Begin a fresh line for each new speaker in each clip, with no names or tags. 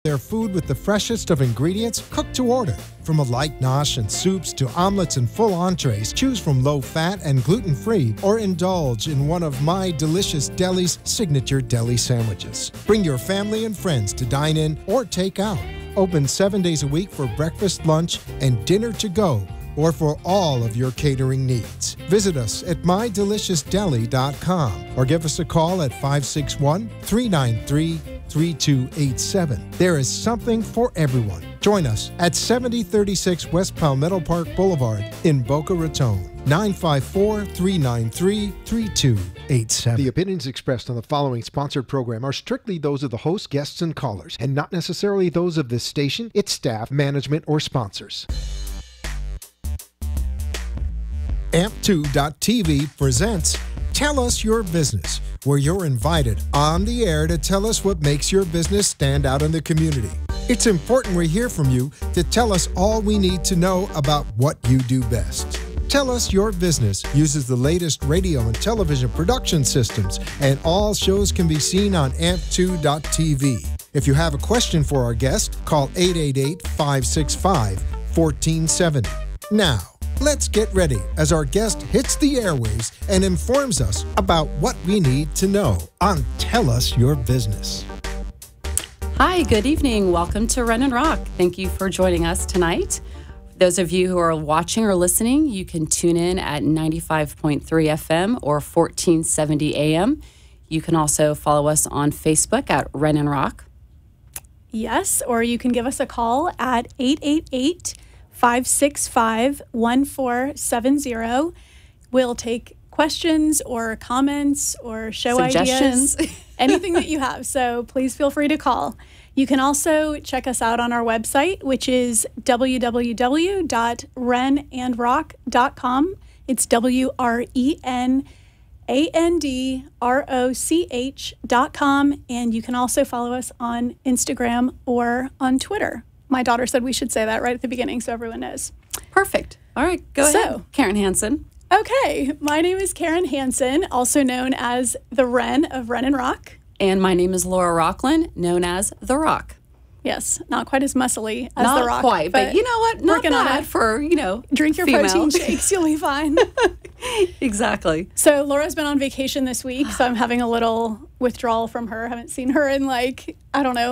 Their food with the freshest of ingredients cooked to order. From a light nosh and soups to omelets and full entrees, choose from low-fat and gluten-free or indulge in one of My Delicious Deli's signature deli sandwiches. Bring your family and friends to dine in or take out. Open 7 days a week for breakfast, lunch, and dinner to go, or for all of your catering needs. Visit us at mydeliciousdeli.com or give us a call at 561-393-3287. There is something for everyone. Join us at 7036 West Palmetto Park Boulevard in Boca Raton. 954-393-3287. The opinions expressed on the following sponsored program are strictly those of the host, guests, and callers, and not necessarily those of this station, its staff, management, or sponsors. AMP2.TV presents Tell Us Your Business, where you're invited on the air to tell us what makes your business stand out in the community. It's important we hear from you to tell us all we need to know about what you do best. Tell Us Your Business uses the latest radio and television production systems, and all shows can be seen on AMP2.TV. If you have a question for our guest, call 888-565-1470. Now, let's get ready as our guest hits the airwaves and informs us about what we need to know on Tell Us Your Business.
Hi, good evening. Welcome to Wren and Roch. Thank you for joining us tonight. Those of you who are watching or listening, you can tune in at 95.3 FM or 1470 AM. You can also follow us on Facebook at Wren and Roch.
Yes, or you can give us a call at 888-565-1470. We'll take questions or comments or show
suggestions.
Ideas, anything that you have. So please feel free to call. You can also check us out on our website, which is www.wrenandroch.com. It's WRENANDROCH.com. And you can also follow us on Instagram or on Twitter. My daughter said we should say that right at the beginning so everyone knows.
Perfect. All right, go ahead, Karen Hansen.
Okay, my name is Karen Hansen, also known as the Wren of Wren and Roch.
And my name is Laura Rockland, known as The Roch.
Yes, not quite as muscly as
not
The Roch.
Not quite, but you know what? Not bad for,
drink your
female.
Protein shakes, you'll be fine.
Exactly.
So Laura's been on vacation this week, so I'm having a little withdrawal from her. I haven't seen her in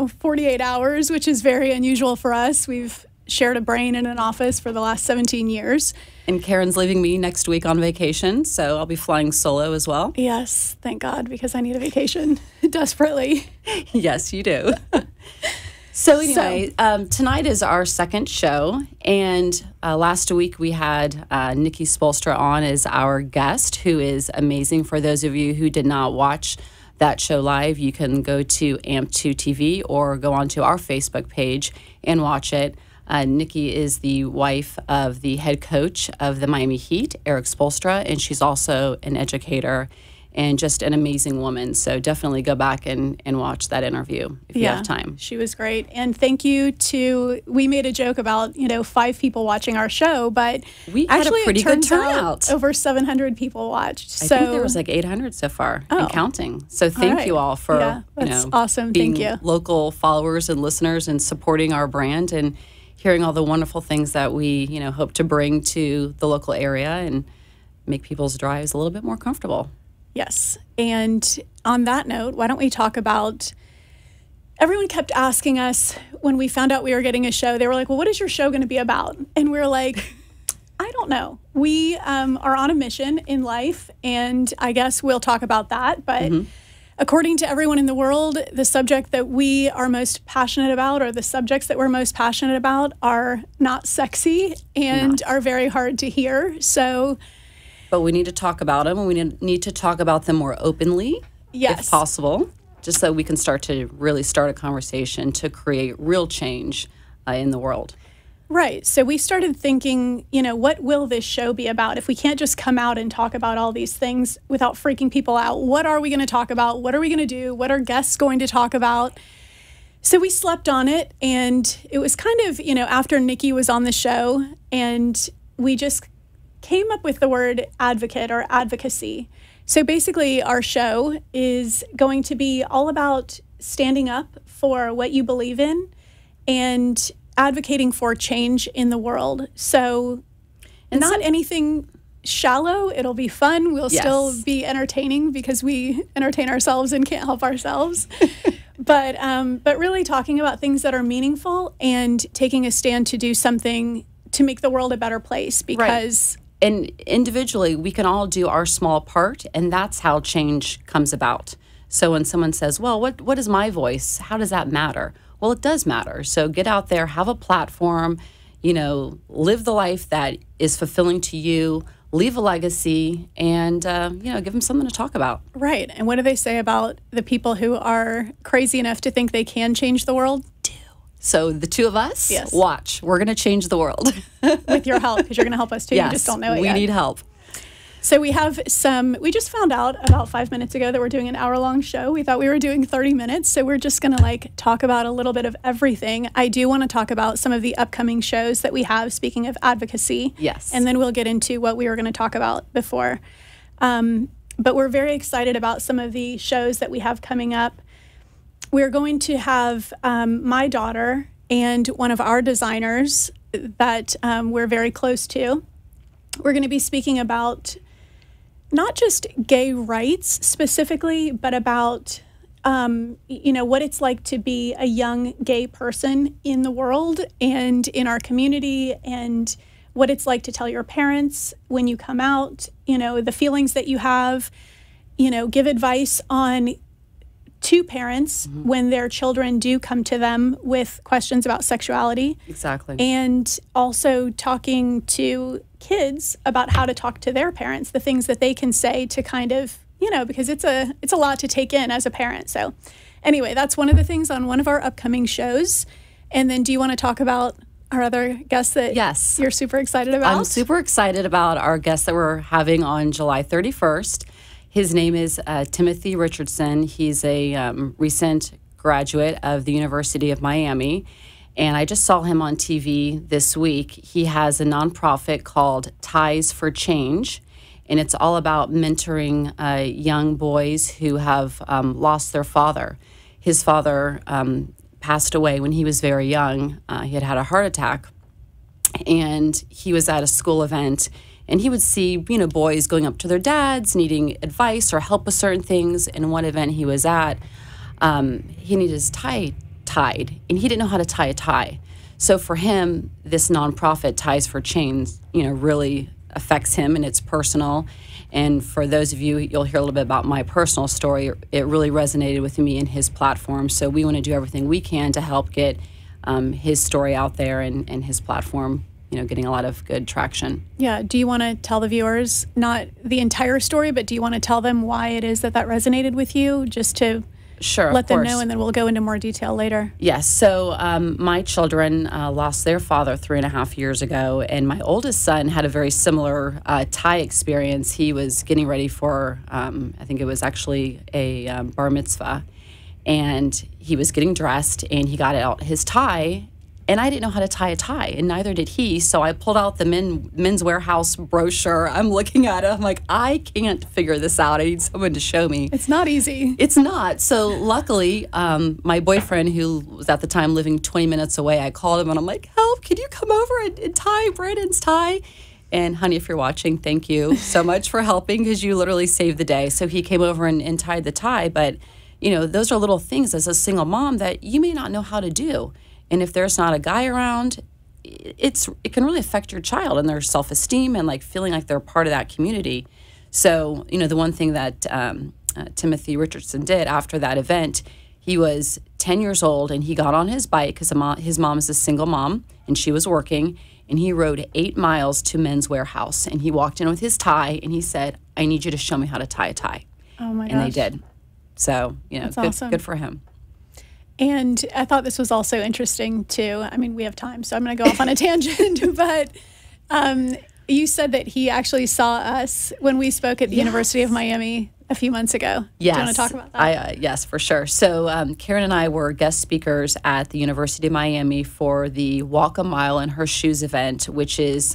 48 hours, which is very unusual for us. We've shared a brain in an office for the last 17 years.
And Karen's leaving me next week on vacation, so I'll be flying solo as well.
Yes, thank God, because I need a vacation desperately.
Yes, you do. So anyway, tonight is our second show, and last week we had Nikki Spolstra on as our guest, who is amazing. For those of you who did not watch that show live, you can go to AMP2 TV or go onto our Facebook page and watch it. Nikki is the wife of the head coach of the Miami Heat, Eric Spolstra, and she's also an educator and just an amazing woman. So definitely go back and watch that interview if you have time.
She was great. And thank you to, we made a joke about, 5 people watching our show, but
we had
actually
a pretty good turnout.
Out over 700 people watched.
I think there was 800 so far and counting. So thank you all for
that's awesome.
being
Thank you.
Local followers and listeners and supporting our brand and hearing all the wonderful things that we, hope to bring to the local area and make people's drives a little bit more comfortable.
Yes. And on that note, why don't we talk about, everyone kept asking us when we found out we were getting a show, they were like, well, what is your show going to be about? And we were like, I don't know. We are on a mission in life, and I guess we'll talk about that. But according to everyone in the world, the subject that we are most passionate about, or the subjects that we're most passionate about, are not sexy and are very hard to hear.
But we need to talk about them, and we need to talk about them more openly, if possible, just so we can start a conversation to create real change in the world.
Right. So we started thinking, what will this show be about? If we can't just come out and talk about all these things without freaking people out, what are we going to talk about? What are we going to do? What are guests going to talk about? So we slept on it, and it was kind of, after Nikki was on the show, and we just came up with the word advocate or advocacy. So basically our show is going to be all about standing up for what you believe in, and advocating for change in the world. So not anything shallow. It'll be fun. We'll still be entertaining because we entertain ourselves and can't help ourselves. But really talking about things that are meaningful and taking a stand to do something to make the world a better place, because
and individually we can all do our small part, and that's how change comes about. So when someone says, well, what is my voice? How does that matter? Well, it does matter. So get out there, have a platform, live the life that is fulfilling to you, leave a legacy, and, give them something to talk about.
Right. And what do they say about the people who are crazy enough to think they can change the world?
So the two of us, watch. We're going to change the world.
With your help, because you're going to help us too.
Yes,
you just don't know it yet.
We need help.
So we just found out about 5 minutes ago that we're doing an hour-long show. We thought we were doing 30 minutes, so we're just going to talk about a little bit of everything. I do want to talk about some of the upcoming shows that we have, speaking of advocacy.
Yes.
And then we'll get into what we were going to talk about before. But we're very excited about some of the shows that we have coming up. We're going to have my daughter and one of our designers that we're very close to. We're going to be speaking about not just gay rights specifically, but about, what it's like to be a young gay person in the world and in our community, and what it's like to tell your parents when you come out, the feelings that you have, give advice on to parents when their children do come to them with questions about sexuality.
Exactly.
And also talking to kids about how to talk to their parents, the things that they can say to kind of, because it's a lot to take in as a parent. So anyway, that's one of the things on one of our upcoming shows. And then do you want to talk about our other guests that you're super excited about?
I'm super excited about our guest that we're having on July 31st. His name is Timothy Richardson. He's a recent graduate of the University of Miami, and I just saw him on TV this week. He has a nonprofit called Ties for Change, and it's all about mentoring young boys who have lost their father. His father passed away when he was very young. He had had a heart attack, and he was at a school event. And he would see, boys going up to their dads, needing advice or help with certain things. In one event he was at, he needed his tie tied, and he didn't know how to tie a tie. So for him, this nonprofit, Ties for Change, really affects him, and it's personal. And for those of you, you'll hear a little bit about my personal story. It really resonated with me and his platform. So we want to do everything we can to help get his story out there and his platform getting a lot of good traction.
Yeah. Do you want to tell the viewers, not the entire story, but do you want to tell them why it is that resonated with you, just to let them know, and then we'll go into more detail later?
Yes. So my children lost their father 3.5 years ago, and my oldest son had a very similar tie experience. He was getting ready for, I think it was actually a bar mitzvah, and he was getting dressed, and he got out his tie. And I didn't know how to tie a tie, and neither did he. So I pulled out the Men's Warehouse brochure. I'm looking at it. I'm like, I can't figure this out. I need someone to show me.
It's not easy.
It's not. So luckily, my boyfriend, who was at the time living 20 minutes away, I called him, and I'm like, help, can you come over and tie Brandon's tie? And honey, if you're watching, thank you so much for helping, because you literally saved the day. So he came over and tied the tie. But, those are little things as a single mom that you may not know how to do. And if there's not a guy around, it can really affect your child and their self-esteem and feeling like they're part of that community. So, the one thing that Timothy Richardson did after that event, he was 10 years old, and he got on his bike because his mom is a single mom and she was working, and he rode 8 miles to Men's Warehouse, and he walked in with his tie and he said, I need you to show me how to tie a tie.
Oh my gosh.
And they did. So,
That's
good,
awesome.
Good for him.
And I thought this was also interesting, too. I mean, we have time, so I'm going to go off on a tangent. But you said that he actually saw us when we spoke at the University of Miami a few months ago.
Yes.
Do you want to talk about that?
Yes, for sure. So Karen and I were guest speakers at the University of Miami for the Walk a Mile in Her Shoes event, which is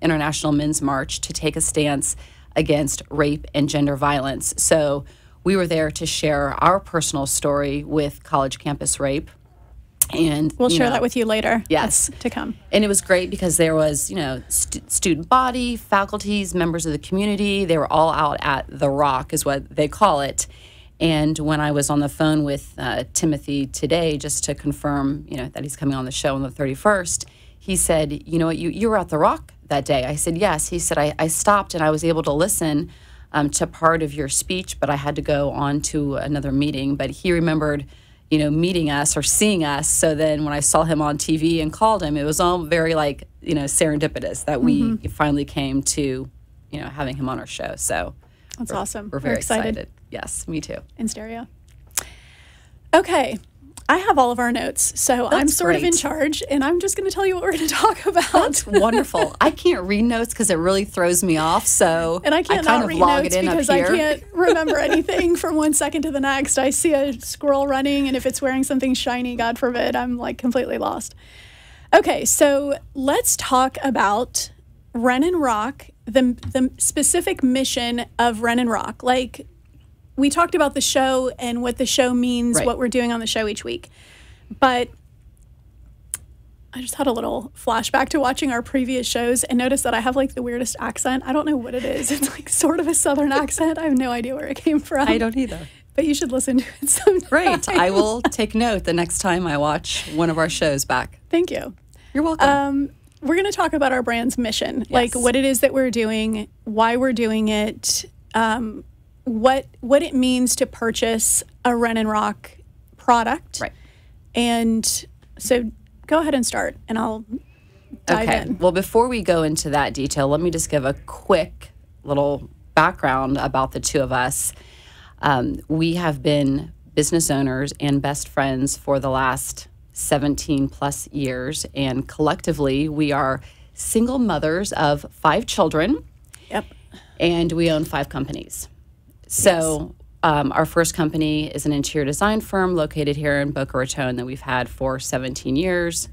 International Men's March to take a stance against rape and gender violence. So we were there to share our personal story with college campus rape. And
we'll share that with you later.
Yes.
That's to come.
And it was great because there was, student body, faculties, members of the community. They were all out at the Roch is what they call it. And when I was on the phone with Timothy today, just to confirm, that he's coming on the show on the 31st, he said, you know what, you were at the Roch that day. I said, yes. He said, I stopped and I was able to listen to part of your speech, but I had to go on to another meeting. But he remembered meeting us or seeing us. So then when I saw him on TV and called him, it was all very serendipitous that we finally came to, having him on our show. So
that's awesome.
We're very excited. Yes, me too.
In stereo. Okay. I have all of our notes, so I'm sort of in charge, and I'm just going to tell you what we're going to talk about.
That's wonderful. I can't read notes because it really throws me off, so
and I can't not read notes because I can't remember anything from one second to the next. I see a squirrel running, and if it's wearing something shiny, God forbid, I'm completely lost. Okay, so let's talk about Wren and Roch, the specific mission of Wren and Roch. We talked about the show and what the show means, what we're doing on the show each week. But I just had a little flashback to watching our previous shows and noticed that I have the weirdest accent. I don't know what it is. It's sort of a Southern accent. I have no idea where it came from.
I don't either.
But you should listen to it sometime.
Great. I will take note the next time I watch one of our shows back.
Thank you.
You're welcome.
We're going to talk about our brand's mission,
yes.
What it is that we're doing, why we're doing it, what it means to purchase a Wren and Roch product.
Right.
And so go ahead and start, and I'll dive in.
Well, before we go into that detail, let me just give a quick little background about the two of us. We have been business owners and best friends for the last 17 plus years, and collectively we are single mothers of 5 children.
Yep.
And we own 5 companies. So our first company is an interior design firm located here in Boca Raton that we've had for 17 years.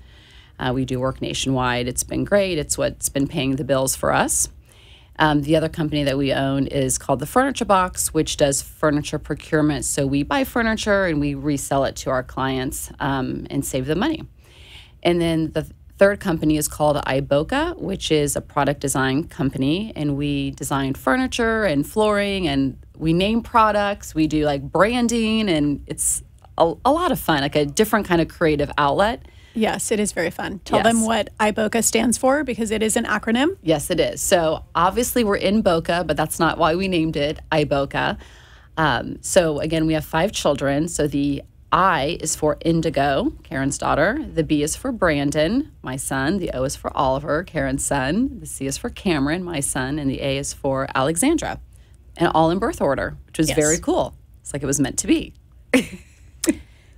We do work nationwide. It's been great. It's what's been paying the bills for us. The other company that we own is called The Furniture Box, which does furniture procurement. So we buy furniture and we resell it to our clients and save them money. And then the third company is called Iboca, which is a product design company, and we design furniture and flooring, and we name products. We do branding, and it's a lot of fun, a different kind of creative outlet.
Yes, it is very fun. Tell them what Iboca stands for, because it is an acronym.
Yes, it is. So obviously we're in Boca, but that's not why we named it Iboca. So again, we have 5 children. So the I is for Indigo, Karen's daughter. The B is for Brandon, my son. The O is for Oliver, Karen's son. The C is for Cameron, my son. And the A is for Alexandra. And all in birth order, which was very cool. It's like it was meant to be.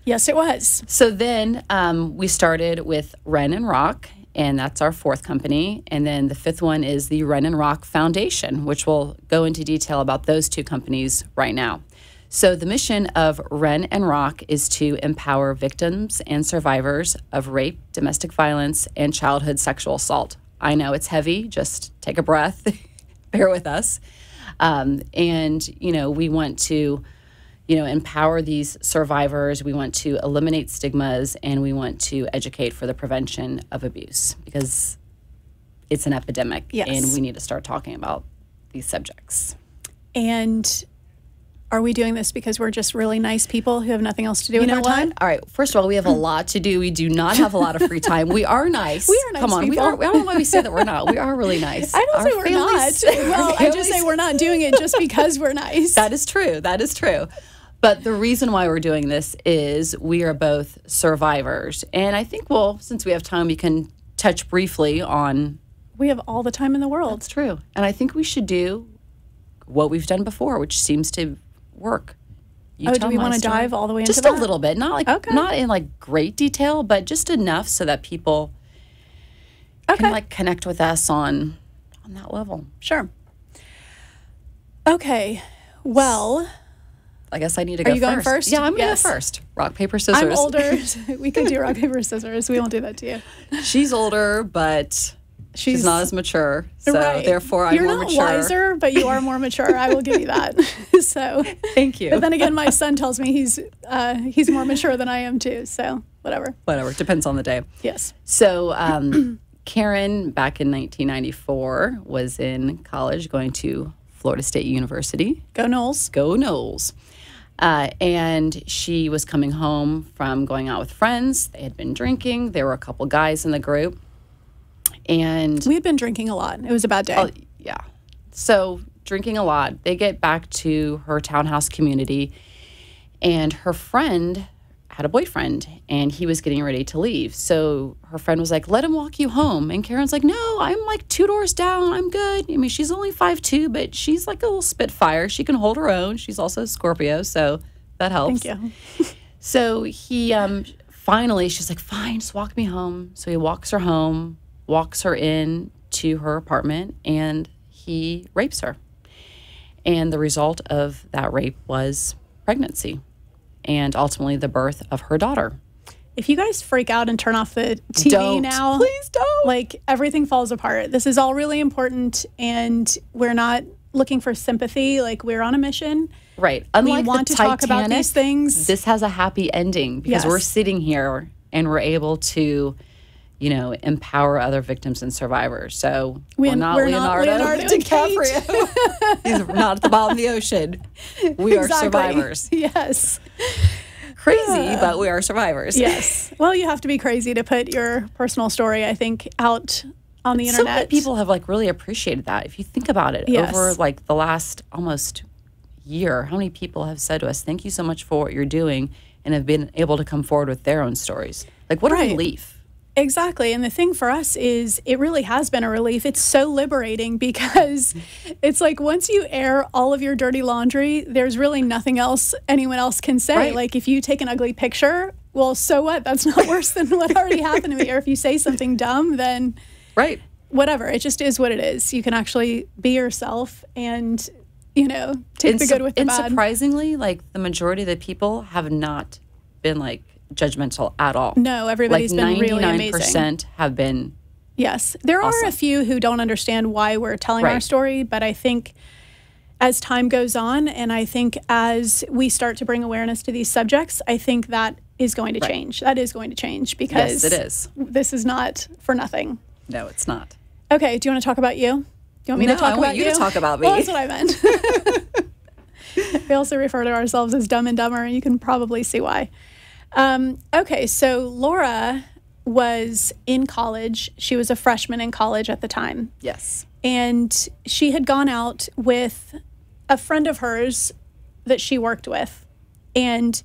Yes, it was.
So then we started with Wren and Roch, and that's our 4th company. And then the 5th one is the Wren and Roch Foundation, which we'll go into detail about those 2 companies right now. So the mission of Wren and Roch is to empower victims and survivors of rape, domestic violence, and childhood sexual assault. I know it's heavy. Just take a breath. Bear with us. And, we want to, empower these survivors. We want to eliminate stigmas, and we want to educate for the prevention of abuse, because it's an epidemic, and we need to start talking about these subjects.
And are we doing this because we're just really nice people who have nothing else to do with our time?
All right. First of all, we have a lot to do. We do not have a lot of free time. We are nice.
We are nice.
Come on.
People.
We are. I don't know why we say that we're not. We are really nice.
I don't say we're not. Well, I just say we're not doing it just because we're nice.
That is true. That is true. But the reason why we're doing this is we are both survivors. And I think, since we have time, we can touch briefly on...
We have all the time in the world.
That's true. And I think we should do what we've done before, which seems to work.
Do we want to dive all the way into that?
Just a little bit. Not not in great detail, but just enough so that people can connect with us on that level.
Sure. Okay. Well...
I guess I need to go first.
Are you going first?
Yeah, I'm going to go first. Rock, paper, scissors.
I'm older. We could do rock, paper, scissors. We won't do that to you.
She's older, but she's not as mature. So therefore, I'm more mature.
You're not wiser, but you are more mature. I will give you that. So
thank you.
But then again, my son tells me he's more mature than I am too. So whatever.
Whatever. Depends on the day.
Yes.
So Karen, back in 1994, was in college going to Florida State University.
Go Noles.
Go Noles. And she was coming home from going out with friends. They had been drinking. There were a couple guys in the group. And
we had been drinking a lot. It was a bad day.
Yeah. So drinking a lot. They get back to her townhouse community, and her friend had a boyfriend, and he was getting ready to leave. So her friend was like, let him walk you home. And Karen's like, no, I'm like 2 doors down. I'm good. I mean, she's only 5'2", but she's like a little spitfire. She can hold her own. She's also a Scorpio, so that helps.
Thank you.
So he finally, she's like, fine, just walk me home. So he walks her home, walks her in to her apartment, and he rapes her. And the result of that rape was pregnancy and ultimately the birth of her daughter.
If you guys freak out and turn off the TV now,
please don't.
Like, everything falls apart. This is all really important, and we're not looking for sympathy. Like, we're on a mission.
Right. Unlike
we want
the
to talk about these things.
This has a happy ending because we're sitting here and we're able to, you know, empower other victims and survivors. So we're not Leonardo DiCaprio. He's not at the bottom of the ocean. We are survivors.
Yes.
Crazy, but we are survivors.
Yes. Well, you have to be crazy to put your personal story, I think, out on the internet.
So many people have like really appreciated that. If you think about it, over like the last almost year, how many people have said to us, thank you so much for what you're doing, and have been able to come forward with their own stories. Like, what a relief.
Exactly. And the thing for us is it really has been a relief. It's so liberating because it's like once you air all of your dirty laundry, there's really nothing else anyone else can say.
Right.
Like, if you take an ugly picture, well, so what? That's not worse than what already happened to me. Or if you say something dumb, then whatever. It just is what it is. You can actually be yourself and, you know, take the good with the bad.
And surprisingly, like, the majority of the people have not been like judgmental at all.
No, everybody's been really amazing.
99% have been.
Yes. There are a few who don't understand why we're telling our story, but I think as time goes on, and I think as we start to bring awareness to these subjects, I think that is going to change. That is going to change because
yes, it is.
This is not for nothing.
No, it's not.
Okay. Do you want to talk about you? Do you want me to talk about you?
No, I want you to talk about me.
Well, that's what I meant. We also refer to ourselves as Dumb and Dumber, and you can probably see why. Okay, so Laura was in college. She was a freshman in college at the time.
Yes.
And she had gone out with a friend of hers that she worked with. And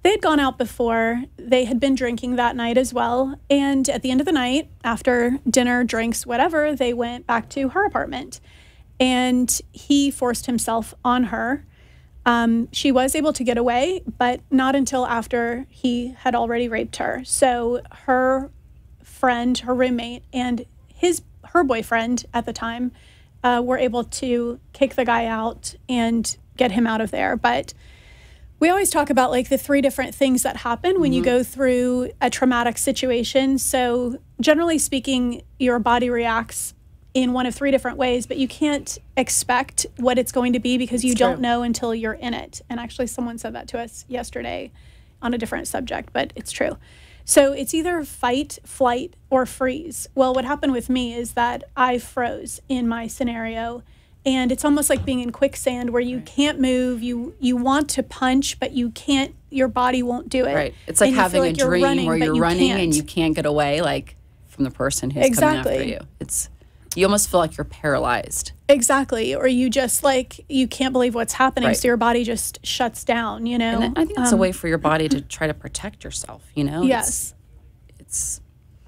they had gone out before. They had been drinking that night as well. And at the end of the night, after dinner, drinks, whatever, they went back to her apartment. And he forced himself on her. She was able to get away, but not until after he had already raped her. So her friend, her roommate, and her boyfriend at the time were able to kick the guy out and get him out of there. But we always talk about like the 3 different things that happen when you go through a traumatic situation. So generally speaking, your body reacts in one of 3 different ways, but you can't expect what it's going to be because you don't know until you're in it. And actually someone said that to us yesterday on a different subject, but it's true. So it's either fight, flight, or freeze. Well, what happened with me is that I froze in my scenario, and it's almost like being in quicksand where you can't move. You want to punch, but you can't, your body won't do it.
Right. It's like having a dream where you're running and you can't get away, like, from the person who's coming after you. You almost feel like you're paralyzed.
Exactly. Or you just like, you can't believe what's happening. So your body just shuts down, you know?
And I think it's a way for your body to try to protect yourself, you know?
Yes.
It's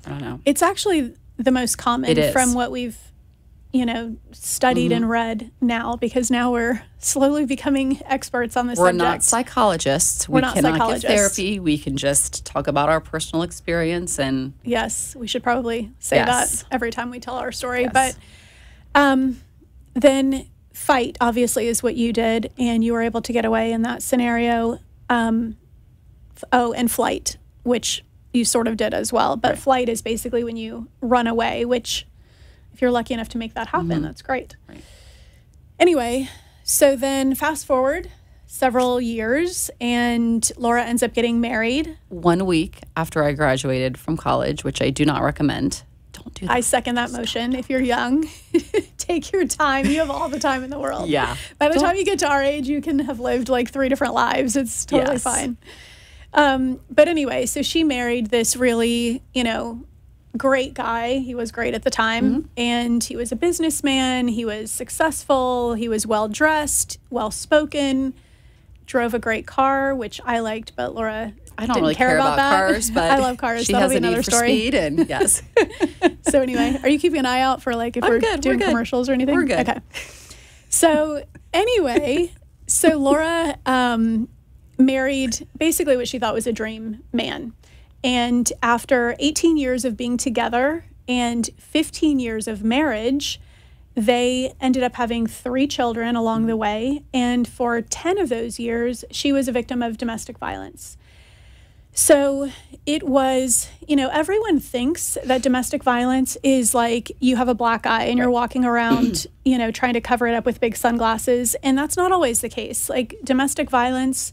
I don't know.
It's actually the most common from what we've, you know, studied and read now, because now we're slowly becoming experts on this subject.
We're not psychologists. We cannot get therapy. We can just talk about our personal experience. And
yes, we should probably say that every time we tell our story. But then fight, obviously, is what you did, and you were able to get away in that scenario. And flight, which you sort of did as well. But flight is basically when you run away, which if you're lucky enough to make that happen, that's great. Right. Anyway, so then fast forward several years, and Laura ends up getting married.
1 week after I graduated from college, which I do not recommend. Don't do that.
I second that motion. If you're young, take your time. You have all the time in the world.
Yeah.
By the time you get to our age, you can have lived like 3 different lives. It's totally fine. But anyway, so she married this really, great guy. He was great at the time. And he was a businessman. He was successful. He was well-dressed, well-spoken, drove a great car, which I liked, but Laura
I don't
didn't
really
care about that.
cars, but
I love cars.
She
That'll
has
be
a need
another
for
story.
speed, and yes.
So anyway, are you keeping an eye out for like if we're doing commercials or anything?
We're good.
Okay. So anyway, Laura married basically what she thought was a dream man. And after 18 years of being together and 15 years of marriage, they ended up having 3 children along the way. And for 10 of those years, she was a victim of domestic violence. So it was, everyone thinks that domestic violence is like you have a black eye and you're walking around, trying to cover it up with big sunglasses. And that's not always the case. Like domestic violence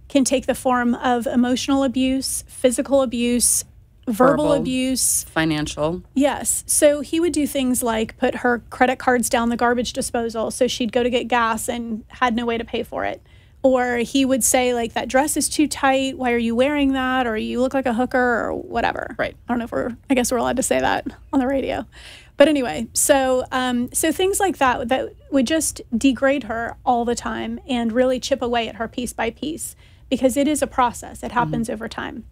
can take the form of emotional abuse, physical abuse, verbal abuse,
financial.
Yes. So he would do things like put her credit cards down the garbage disposal so she'd go to get gas and had no way to pay for it. Or he would say, like, that dress is too tight. Why are you wearing that? Or you look like a hooker or whatever.
Right.
I don't know if I guess we're allowed to say that on the radio. But anyway, so things like that would just degrade her all the time and really chip away at her piece by piece because it is a process. It happens over time.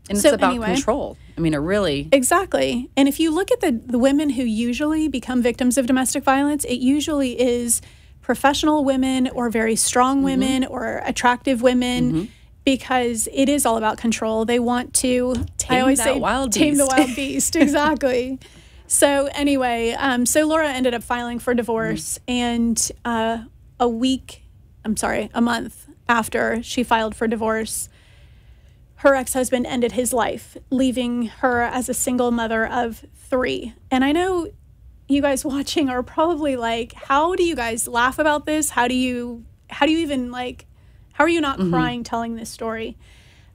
And it's about control. I mean, it really...
Exactly. And if you look at the women who usually become victims of domestic violence, it usually is professional women or very strong women or attractive women because it is all about control. They want to...
tame the wild
beast. Exactly. So anyway, so Laura ended up filing for divorce and a month after she filed for divorce, her ex-husband ended his life, leaving her as a single mother of 3. And I know you guys watching are probably like, how do you guys laugh about this? How are you not crying telling this story?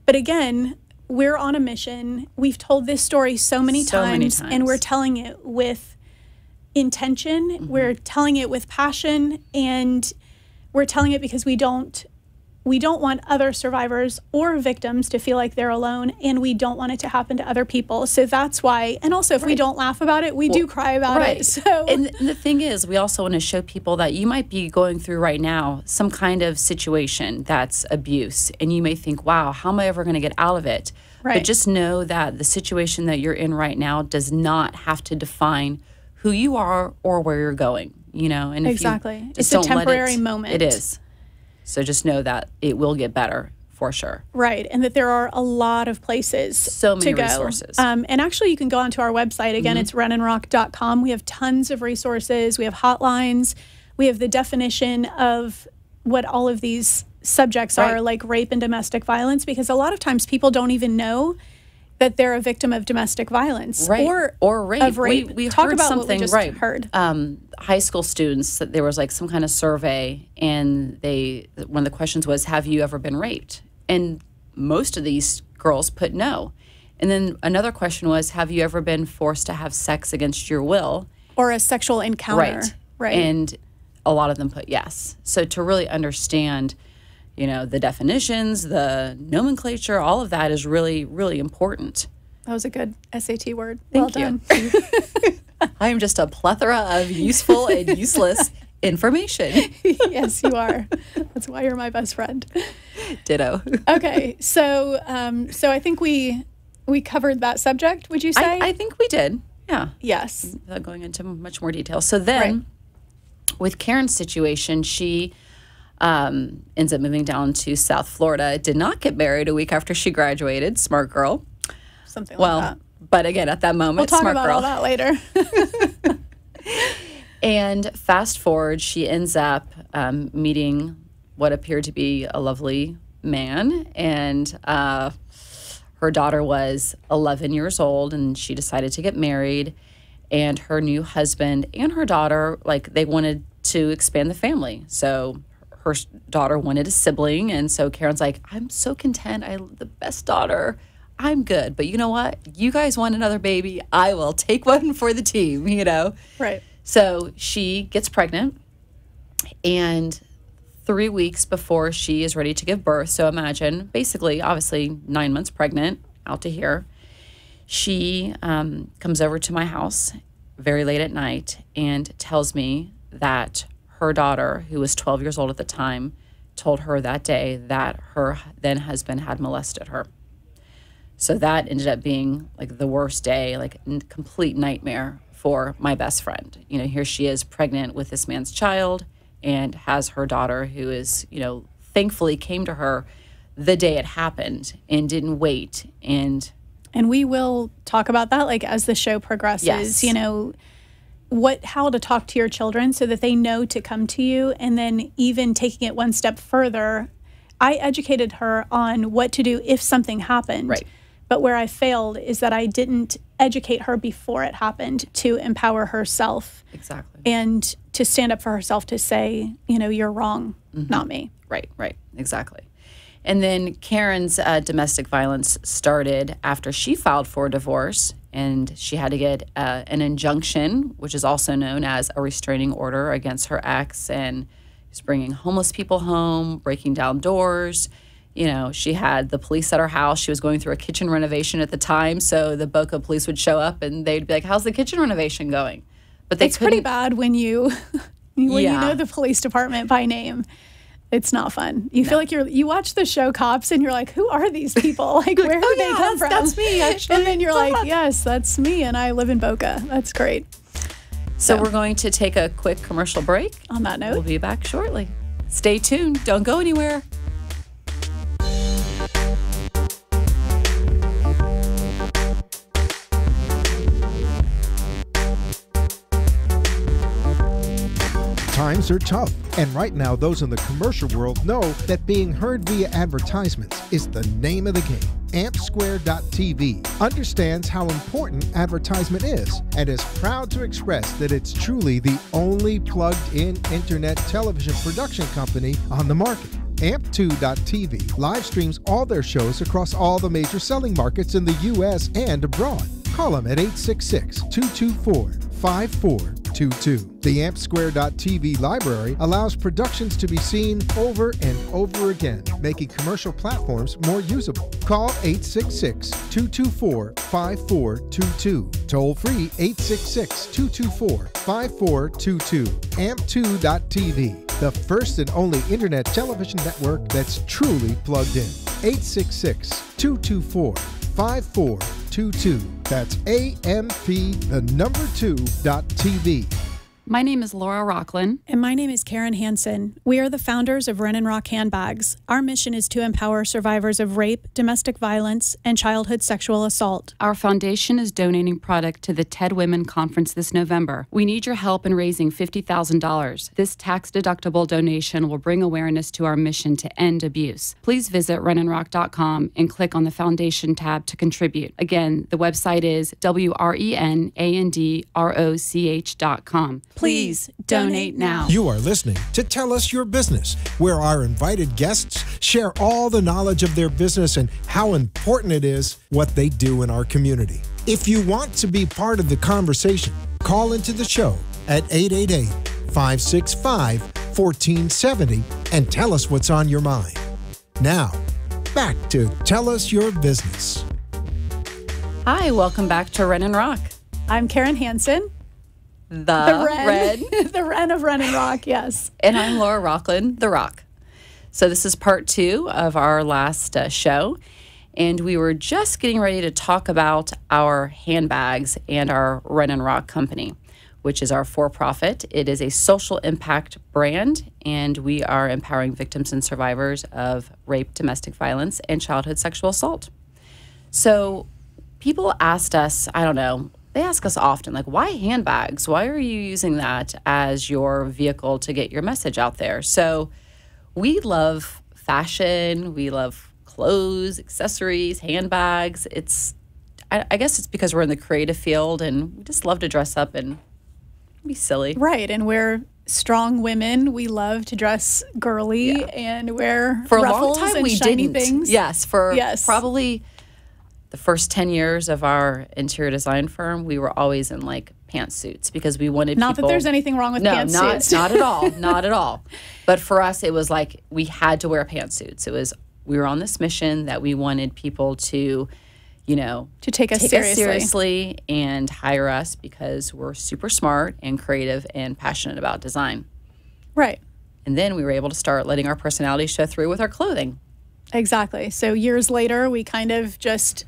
But again, we're on a mission. We've told this story so many times, and we're telling it with intention. We're telling it with passion, and we're telling it because we don't want other survivors or victims to feel like they're alone, and we don't want it to happen to other people. So that's why, and also if we don't laugh about it, we do cry about it. So.
And the thing is, we also want to show people that you might be going through right now some kind of situation that's abuse, and you may think, wow, how am I ever going to get out of it? Right. But just know that the situation that you're in right now does not have to define who you are or where you're going, And
exactly. It's a temporary moment.
It is. So just know that it will get better for sure.
Right. And that there are a lot of places
so many resources.
And actually you can go onto our website. Again, it's wrenandroch.com. We have tons of resources. We have hotlines. We have the definition of what all of these subjects are, like rape and domestic violence, because a lot of times people don't even know that they're a victim of domestic violence
or rape.
Of rape.
We
Talk
heard
about
something,
what we just heard.
High school students, there was like some kind of survey, and one of the questions was, have you ever been raped? And most of these girls put no. And then another question was, have you ever been forced to have sex against your will?
Or a sexual encounter. Right.
And a lot of them put yes. So to really understand, the definitions, the nomenclature, all of that is really, really important.
That was a good SAT word.
Thank you. I am just a plethora of useful and useless information.
Yes, you are. That's why you're my best friend.
Ditto.
Okay, so I think we covered that subject. Would you say?
I think we did. Yeah.
Yes.
Without going into much more detail. So then, with Karen's situation, she ends up moving down to South Florida. Did not get married a week after she graduated. Smart girl.
Something like that.
But again, at that moment,
we'll talk
smart
about
girl.
all that later.
And fast forward, she ends up meeting what appeared to be a lovely man, and her daughter was 11 years old, and she decided to get married. And her new husband and her daughter, they wanted to expand the family. So her daughter wanted a sibling. And so Karen's like, I'm so content. I'm the best daughter. I'm good. But you know what? You guys want another baby. I will take one for the team,
Right.
So she gets pregnant, and 3 weeks before she is ready to give birth, so imagine, basically, obviously 9 months pregnant, out to here, she comes over to my house very late at night and tells me that her daughter, who was 12 years old at the time, told her that day that her then husband had molested her. So that ended up being like the worst day, like complete nightmare for my best friend. Here she is pregnant with this man's child and has her daughter, who is, thankfully came to her the day it happened and didn't wait. And
we will talk about that, like, as the show progresses,
yes.
How to talk to your children so that they know to come to you. And then even taking it one step further, I educated her on what to do if something happened.
Right.
But where I failed is that I didn't educate her before it happened to empower herself.
Exactly.
And to stand up for herself to say, you're wrong, not me.
Right, exactly. And then Karen's domestic violence started after she filed for divorce, and she had to get an injunction, which is also known as a restraining order against her ex, and he's bringing homeless people home, breaking down doors. She had the police at her house. She was going through a kitchen renovation at the time, so the Boca police would show up and they'd be like, "How's the kitchen renovation going?" But it's pretty
bad when you know the police department by name. It's not fun. You feel like you watch the show Cops and you're like, who are these people? Like, where did they come from?
That's me, actually.
And then you're like, yes, that's me, and I live in Boca. That's great.
So we're going to take a quick commercial break.
On that note,
we'll be back shortly. Stay tuned. Don't go anywhere.
Times are tough, and right now those in the commercial world know that being heard via advertisements is the name of the game. AmpSquare.tv understands how important advertisement is and is proud to express that it's truly the only plugged-in internet television production company on the market. Amp2.tv live streams all their shows across all the major selling markets in the U.S. and abroad. Call them at 866-224-5422. The AmpSquare.tv library allows productions to be seen over and over again, making commercial platforms more usable. Call 866-224-5422. Toll free 866-224-5422. Amp2.tv, the first and only internet television network that's truly plugged in. 866-224-5422. That's AMP2.TV.
My name is Laura Rockland.
And my name is Karen Hansen. We are the founders of Wren and Roch handbags. Our mission is to empower survivors of rape, domestic violence, and childhood sexual assault.
Our foundation is donating product to the TED Women Conference this November. We need your help in raising $50,000. This tax-deductible donation will bring awareness to our mission to end abuse. Please visit wrenandroch.com and click on the Foundation tab to contribute. Again, the website is WRENANDROCH.com. Please donate now.
You are listening to Tell Us Your Business, where our invited guests share all the knowledge of their business and how important it is what they do in our community. If you want to be part of the conversation, call into the show at 888-565-1470 and tell us what's on your mind. Now, back to Tell Us Your Business.
Hi, welcome back to Wren and Roch.
I'm Karen Hansen.
The Wren.
The Wren of Wren and Roch, yes.
And I'm Laura Rockland, the Roch. So this is part 2 of our last show. And we were just getting ready to talk about our handbags and our Wren and Roch company, which is our for-profit. It is a social impact brand, and we are empowering victims and survivors of rape, domestic violence, and childhood sexual assault. So people asked us, they ask us often, like, why handbags? Why are you using that as your vehicle to get your message out there? So we love fashion. We love clothes, accessories, handbags. I guess it's because we're in the creative field and we just love to dress up and be silly.
Right. And we're strong women, we love to dress girly and wear
for a
ruffles
long time
and
we
shiny
didn't.
things.
Yes, probably the first 10 years of our interior design firm, we were always in like pantsuits because we wanted
Not
people,
that there's anything wrong with pantsuits.
not at all, not at all. But for us, it was like we had to wear pantsuits. We were on this mission that we wanted people to, to
take us
seriously and hire us because we're super smart and creative and passionate about design.
Right.
And then we were able to start letting our personality show through with our clothing.
Exactly. So years later, we kind of just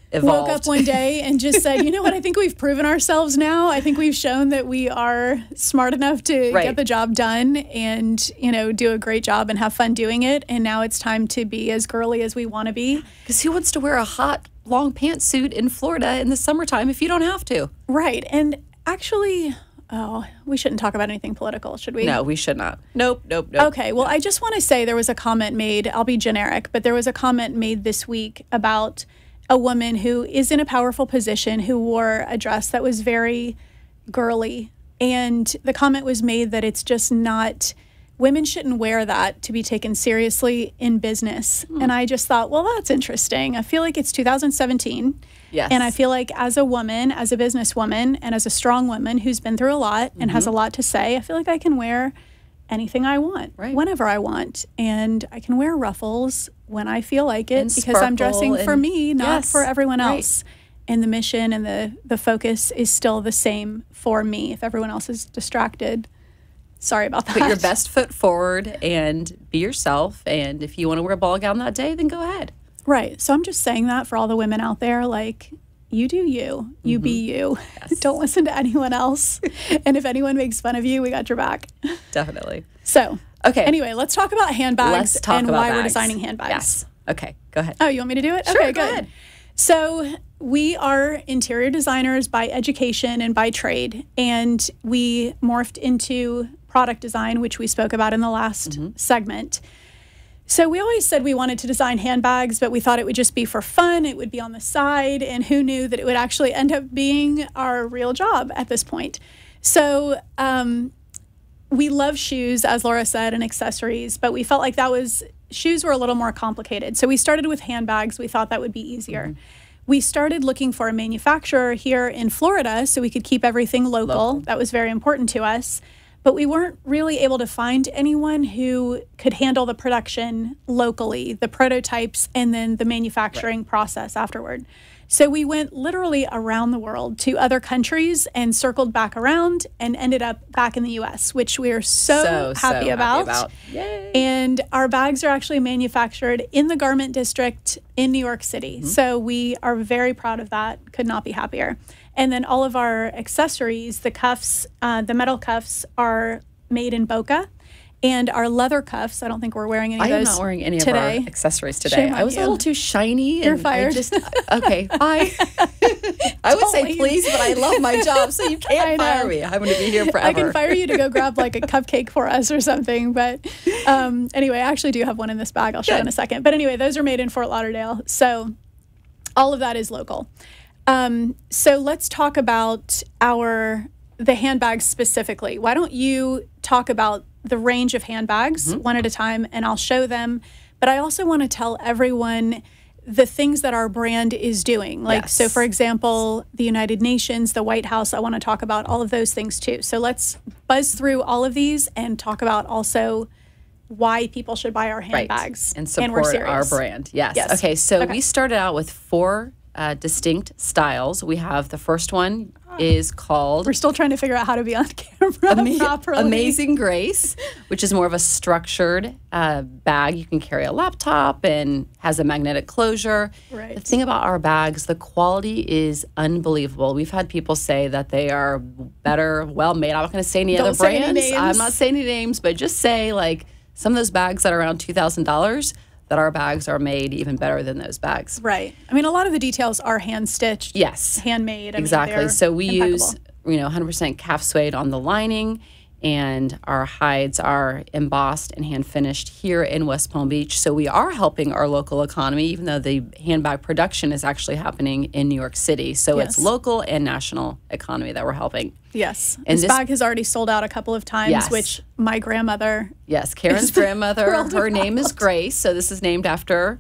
Evolved.
woke up one day and just said, you know what, I think we've proven ourselves now. I think we've shown that we are smart enough to get the job done and, do a great job and have fun doing it. And now it's time to be as girly as we want to be.
Because who wants to wear a hot, long pantsuit in Florida in the summertime if you don't have to?
Right. And actually, we shouldn't talk about anything political, should we?
No, we should not. Nope.
Okay, well, I just want to say there was a comment made, I'll be generic, but there was a comment made this week about a woman who is in a powerful position who wore a dress that was very girly. And the comment was made that it's just not, women shouldn't wear that to be taken seriously in business. And I just thought, well, that's interesting. I feel like it's 2017.
Yes.
And I feel like as a woman, as a businesswoman, and as a strong woman who's been through a lot and has a lot to say, I feel like I can wear anything I want, whenever I want. And I can wear ruffles when I feel like it because I'm dressing for me, not for everyone else. And the mission and the focus is still the same for me. If everyone else is distracted, sorry about that.
Put your best foot forward and be yourself. And if you want to wear a ball gown that day, then go ahead.
Right. So I'm just saying that for all the women out there, like, you do you. You be you. Yes. Don't listen to anyone else. And if anyone makes fun of you, we got your back.
Definitely.
So, anyway, let's talk about handbags and why we're designing handbags.
Yes. Okay, go ahead.
Oh, you want me to do it?
Sure,
okay,
go
good.
ahead.
So we are interior designers by education and by trade. And we morphed into product design, which we spoke about in the last segment. So we always said we wanted to design handbags, but we thought it would just be for fun. It would be on the side. And who knew that it would actually end up being our real job at this point. So we love shoes, as Laura said, and accessories, but we felt like shoes were a little more complicated. So we started with handbags. We thought that would be easier. We started looking for a manufacturer here in Florida so we could keep everything local. That was very important to us. But we weren't really able to find anyone who could handle the production locally, the prototypes, and then the manufacturing process afterward. So we went literally around the world to other countries and circled back around and ended up back in the U.S., which we are so happy about.
Yay.
And our bags are actually manufactured in the garment district in New York City. So we are very proud of that. Could not be happier. And then all of our accessories, the cuffs, the metal cuffs are made in Boca. And our leather cuffs, I don't think we're wearing any of those
I am not wearing any
today.
of our accessories today.
Shame
I was
on
a
you.
little too shiny.
You're
and
fired.
Okay, bye. I would say please, but I love my job, so you can't fire me. I'm going to be here forever.
I can fire you to go grab like a cupcake for us or something. But anyway, I actually do have one in this bag. I'll show you in a second. But anyway, those are made in Fort Lauderdale. So all of that is local. So let's talk about the handbags specifically. Why don't you talk about the range of handbags one at a time, and I'll show them. But I also want to tell everyone the things that our brand is doing. So for example, the United Nations, the White House, I want to talk about all of those things too. So let's buzz through all of these and talk about also why people should buy our handbags.
And support our brand. Yes. Okay, so we started out with 4 distinct styles. We have the first one is called...
We're still trying to figure out how to be on camera properly.
Amazing Grace, which is more of a structured bag. You can carry a laptop and has a magnetic closure.
Right.
The thing about our bags, the quality is unbelievable. We've had people say that they are better, well made. I'm not going to say any other brands. I'm not saying any names, but just say like some of those bags that are around $2,000, that our bags are made even better than those bags.
Right. I mean, a lot of the details are hand-stitched.
Yes.
Handmade.
Exactly. So we
impeccable.
use, 100% calf suede on the lining, And our hides are embossed and hand finished here in West Palm Beach. So we are helping our local economy, even though the handbag production is actually happening in New York City. So it's local and national economy that we're helping.
Yes. And this bag has already sold out a couple of times, which my grandmother.
Yes, Karen's grandmother, her name is Grace. So this is named after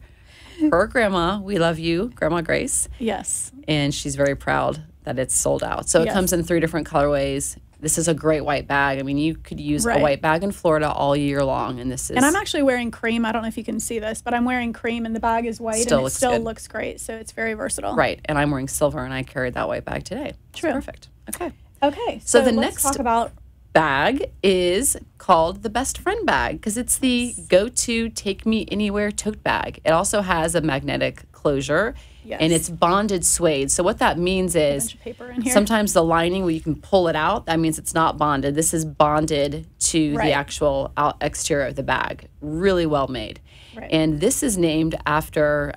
her grandma. We love you, Grandma Grace.
Yes.
And she's very proud that it's sold out. So it comes in 3 different colorways. This is a great white bag. I mean, you could use a white bag in Florida all year long, and this is...
And I'm actually wearing cream. I don't know if you can see this, but I'm wearing cream, and the bag is white, and it still looks great, so it's very versatile.
Right, and I'm wearing silver, and I carried that white bag today.
True.
It's perfect. Okay.
Okay, so
the
let's talk about...
bag is called the Best Friend bag because it's the go-to take-me-anywhere tote bag. It also has a magnetic closure. Yes. And it's bonded suede. So what that means is
a bunch of paper in here.
Sometimes the lining where you can pull it out, that means it's not bonded. This is bonded to the actual exterior of the bag. Really well made. Right. And this is named after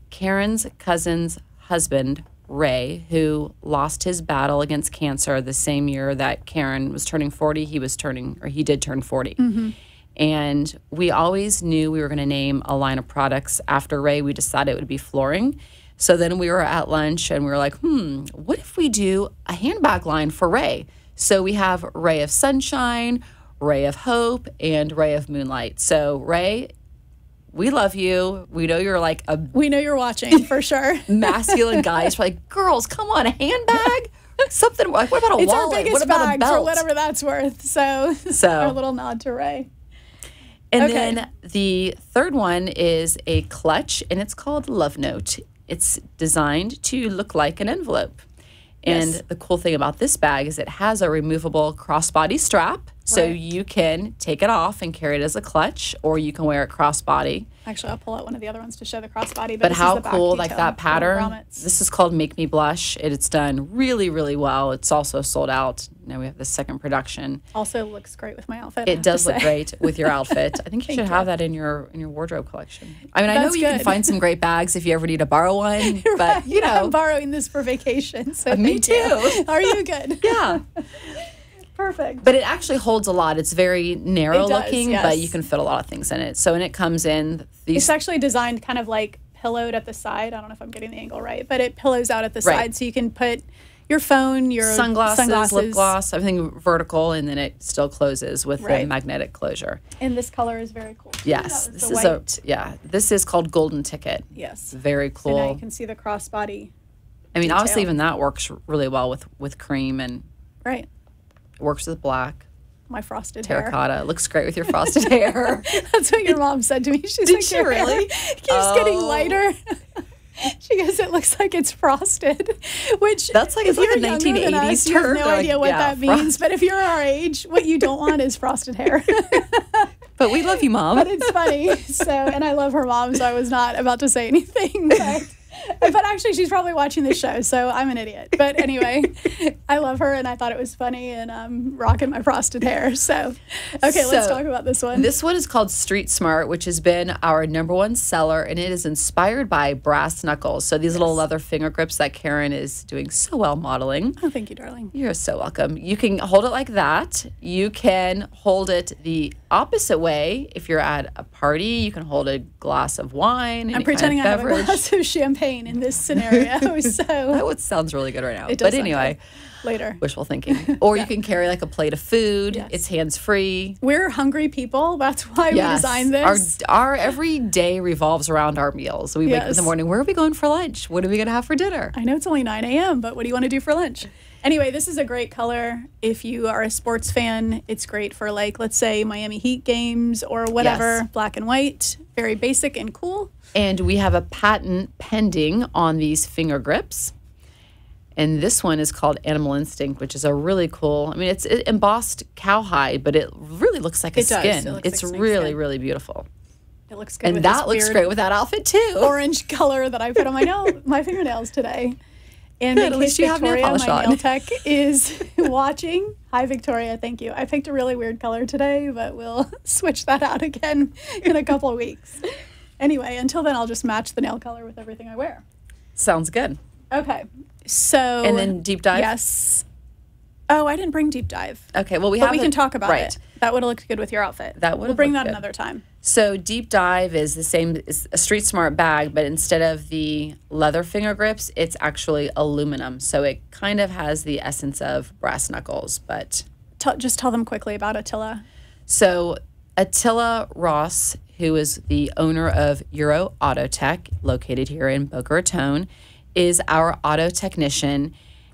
Karen's cousin's husband, Ray, who lost his battle against cancer the same year that Karen was turning 40. He did turn 40. Mm-hmm. And we always knew we were going to name a line of products after Ray. We decided it would be flooring. So then we were at lunch and we were like, what if we do a handbag line for Ray? So we have Ray of Sunshine, Ray of Hope, and Ray of Moonlight. So Ray, we love you. We know you're like
we know you're watching for sure.
Masculine guys. We're like, girls, come on, a handbag? Something like, what about a
it's
wallet?
Our biggest
what about
bag
a belt?
For whatever that's worth. So our little nod to Ray.
And then the third one is a clutch, and it's called Love Note. It's designed to look like an envelope. And the cool thing about this bag is it has a removable crossbody strap. So you can take it off and carry it as a clutch, or you can wear it crossbody.
Actually, I'll pull out one of the other ones to show the crossbody.
But how cool, like that pattern. This is called Make Me Blush. It's done really, really well. It's also sold out. Now we have the second production.
Also looks great with my outfit.
It does look great with your outfit. I think you should have that in your wardrobe collection. I mean, I know you can find some great bags if you ever need to borrow one, but you know.
I'm borrowing this for vacation. So
me too.
Are you good?
Yeah.
Perfect.
But it actually holds a lot. It's very narrow looking, but you can fit a lot of things in it. So, and it comes in these.
It's actually designed kind of like pillowed at the side. I don't know if I'm getting the angle right, but it pillows out at the side, so you can put your phone, your sunglasses,
lip gloss, everything vertical, and then it still closes with the magnetic closure.
And this color is very cool.
Yes, this is this is called Golden Ticket.
Yes,
very cool.
So now you can see the crossbody.
I mean, obviously, even that works really well with cream and It works with black.
My frosted
terracotta.
hair.
It looks great with your frosted hair.
That's what your mom said to me. She's
Did
like,
she really?
Keeps getting lighter. She goes, it looks like it's frosted. Which
that's like, it's like a 1980s term.
You have no idea what that means. But if you're our age, what you don't want is frosted hair.
But we love you, Mom.
But it's funny. So, and I love her mom, so I was not about to say anything. But actually, she's probably watching this show, so I'm an idiot. But anyway, I love her, and I thought it was funny, and I'm rocking my frosted hair. So, okay, let's talk about this one.
This one is called Street Smart, which has been our #1 seller, and it is inspired by brass knuckles. So these little leather finger grips that Karen is doing so well modeling.
Oh, thank you, darling.
You're so welcome. You can hold it like that. You can hold it the opposite way. If you're at a party, you can hold a glass of wine.
I'm pretending I have a glass of champagne in this scenario. So
that sounds really good right now.
It does.
But anyway,
later.
Wishful thinking. Or you can carry like a plate of food. Yes. It's hands-free.
We're hungry people. That's why we designed this.
Our every day revolves around our meals. We wake up in the morning. Where are we going for lunch? What are we going to have for dinner?
I know it's only 9 a.m., but what do you want to do for lunch? Anyway, this is a great color. If you are a sports fan, it's great for, like, let's say Miami Heat games or whatever. Yes. Black and white. Very basic and cool.
And we have a patent pending on these finger grips. And this one is called Animal Instinct, which is a really cool, I mean, it's embossed cowhide, but it really looks like a skin. It's really, really beautiful.
It looks good.
And
with
that looks great with that outfit, too.
Orange color that I put on my fingernails today. And in case Victoria, my nail tech, is watching. Hi, Victoria. Thank you. I picked a really weird color today, but we'll switch that out again in a couple of weeks. Anyway, until then, I'll just match the nail color with everything I wear.
Sounds good.
Okay. So.
And then deep dive?
Yes. Oh, I didn't bring deep dive.
Okay, well, we
can talk about
right.
it. That would have looked good with your outfit.
We'll
bring that
good.
another time.
So deep dive is the same as a Street Smart bag, but instead of the leather finger grips, it's actually aluminum. So it kind of has the essence of brass knuckles. But
just tell them quickly about Attila.
So Attila Ross, who is the owner of Euro Auto Tech, located here in Boca Raton, is our auto technician.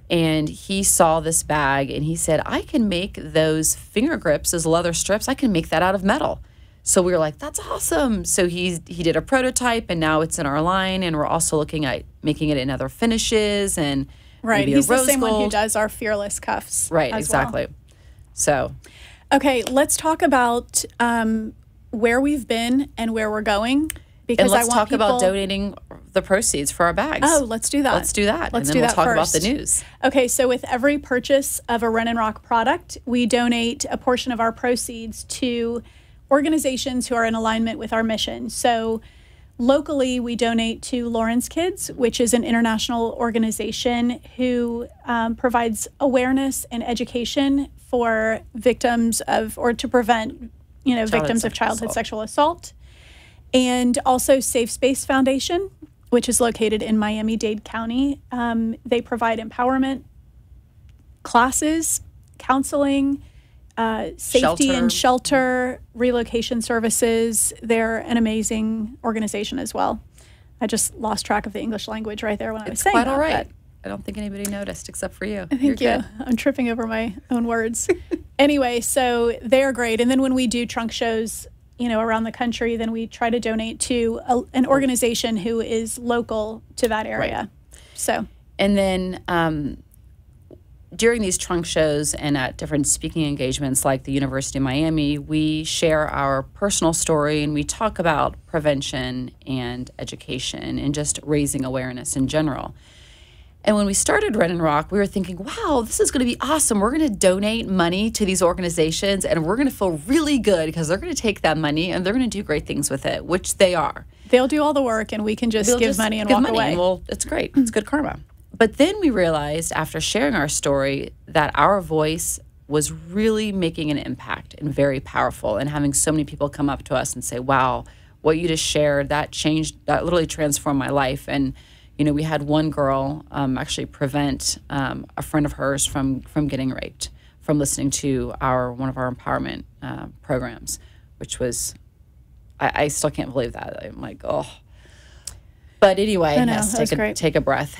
And he saw this bag and he said, I can make those finger grips, those leather strips, I can make that out of metal. So we were like, that's awesome. So he did a prototype and now it's in our line. And we're also looking at making it in other finishes and
right. He's the same one who does our Fearless cuffs.
Right, exactly.
Well.
So.
Okay, let's talk about where we've been and where we're going.
Because let's talk about donating the proceeds for our bags.
Oh, let's do that.
Let's do that.
Let's
and then
do
we'll
that
talk
first.
about the news.
Okay, so with every purchase of a Wren and Roch product, we donate a portion of our proceeds to organizations who are in alignment with our mission. So locally, we donate to Lawrence Kids, which is an international organization who provides awareness and education for victims of, or to prevent, victims of childhood sexual assault. And also Safe Space Foundation, which is located in Miami-Dade County. They provide empowerment classes, counseling, safety and shelter, relocation services. They're an amazing organization as well. I just lost track of the English language right there when I was saying that.
It's quite all right. I don't think anybody noticed except for you.
Thank you. I'm tripping over my own words. Anyway, so they're great. And then when we do trunk shows, around the country, then we try to donate to an organization who is local to that area. Right. So,
and then during these trunk shows and at different speaking engagements like the University of Miami, we share our personal story and we talk about prevention and education and just raising awareness in general. And when we started Wren and Roch, we were thinking, wow, this is going to be awesome. We're going to donate money to these organizations and we're going to feel really good because they're going to take that money and they're going to do great things with it, which they are.
They'll do all the work and we can just give money and walk away.
Well, it's great. It's good karma. But then we realized after sharing our story that our voice was really making an impact and very powerful, and having so many people come up to us and say, wow, what you just shared, that literally transformed my life. And we had one girl actually prevent a friend of hers from getting raped from listening to one of our empowerment programs, which was, I still can't believe that. I'm like, oh. But anyway, yes, take a breath.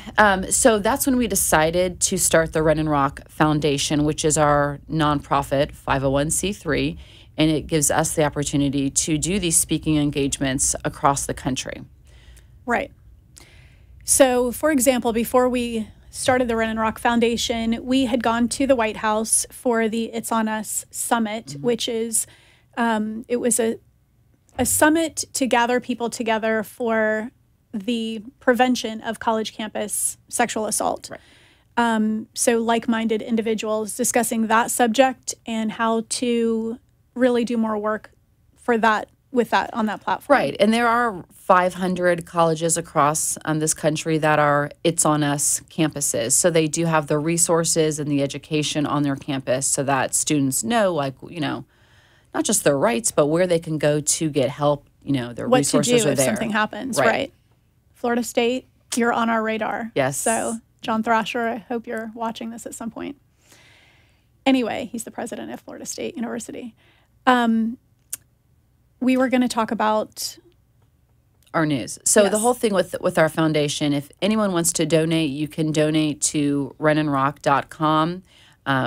So that's when we decided to start the Wren and Roch Foundation, which is our nonprofit 501c3, and it gives us the opportunity to do these speaking engagements across the country.
Right. So, for example, before we started the Wren and Roch Foundation, we had gone to the White House for the It's On Us Summit, which is, it was a summit to gather people together for the prevention of college campus sexual assault. Right. So like-minded individuals discussing that subject and how to really do more work for that with that on that platform.
Right. And there are 500 colleges across this country that are It's On Us campuses. So they do have the resources and the education on their campus so that students know, not just their rights, but where they can go to get help. Their
what
resources
to do
are
if
there.
Something happens. Right. Florida State, you're on our radar.
Yes.
So John Thrasher, I hope you're watching this at some point. Anyway, he's the president of Florida State University. We were going to talk about
our news. So the whole thing with our foundation, if anyone wants to donate, you can donate to wrenandroch.com.